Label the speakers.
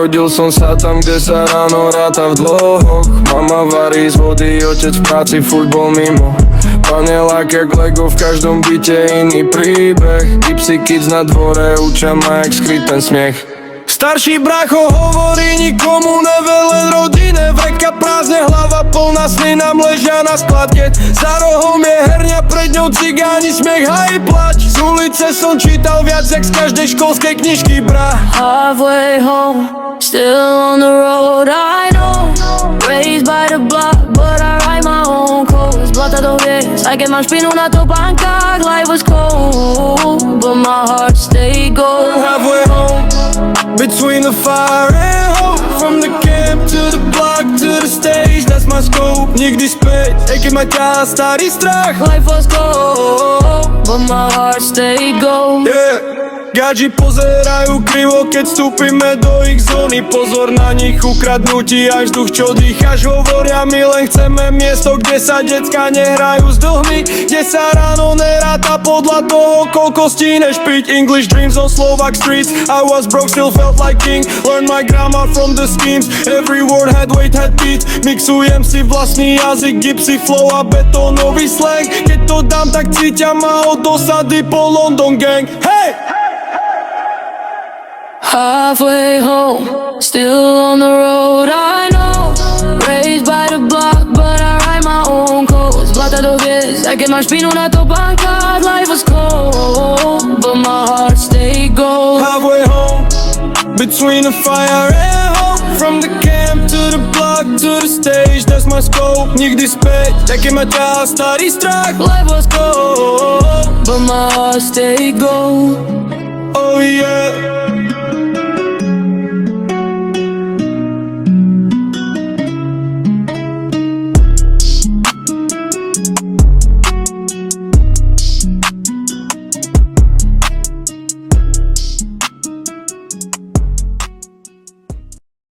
Speaker 1: Narodil som sa tam, kde sa ráno ráta v dlhoch. Mama varí z vody, otec v práci, furt bol mimo. Panelák jak Lego, v každom byte iný príbeh. Gypsy kids na dvore, učia ma jak skryť ten smiech. Starší brácho hovorí nikomu nevelen rodine. Vreka prázdne, hlava plná, sny nám ležia na skladke. Za rohom je herňa, pred ňou cigáni, smiech a i plač. Z ulice som čítal viac jak z každej školskej knižky, bra.
Speaker 2: Halfway home, still on the road, I know. Raised by the block, but I write my own codes. Blata do vies, aj keď mám špinu na topánkach. Life was cold, but my heart stayed gold.
Speaker 1: Halfway home, between the fire and hope. From the camp to the block to the stage, that's my scope. Nikdy späť, aj keď ma ťahá starý strach.
Speaker 2: Life was cold, but my heart stayed gold.
Speaker 1: Yeah. Gadži pozerajú krivo, keď vstúpime do ich zóny. Pozor na nich, ukradnú ti aj vzduch, čo dýcháš. Hovoria mi len chceme miesto, kde sa decka nehrajú s dlhmi, kde sa ráno neráta podľa toho, koľko stíneš piť. English dreams on Slovak streets, I was broke, still felt like king. Learned my grammar from the schemes, every word had weight, had beat. Mixujem si vlastný jazyk, gypsy flow a betónový slang. Keď to dám, tak cítia ma od osady po London gang. Hey!
Speaker 2: Halfway home, still on the road, I know. Raised by the block, but I write my own codes. Blata do vies, aj keď mám špinu na topánkach. Life was cold, but my heart stayed gold.
Speaker 1: Halfway home, between the fire and hope. From the camp to the block to the stage, that's my scope. Nikdy späť, aj keď ma ťahá starý strach.
Speaker 2: Life was cold, but my heart stayed gold.
Speaker 1: Oh yeah.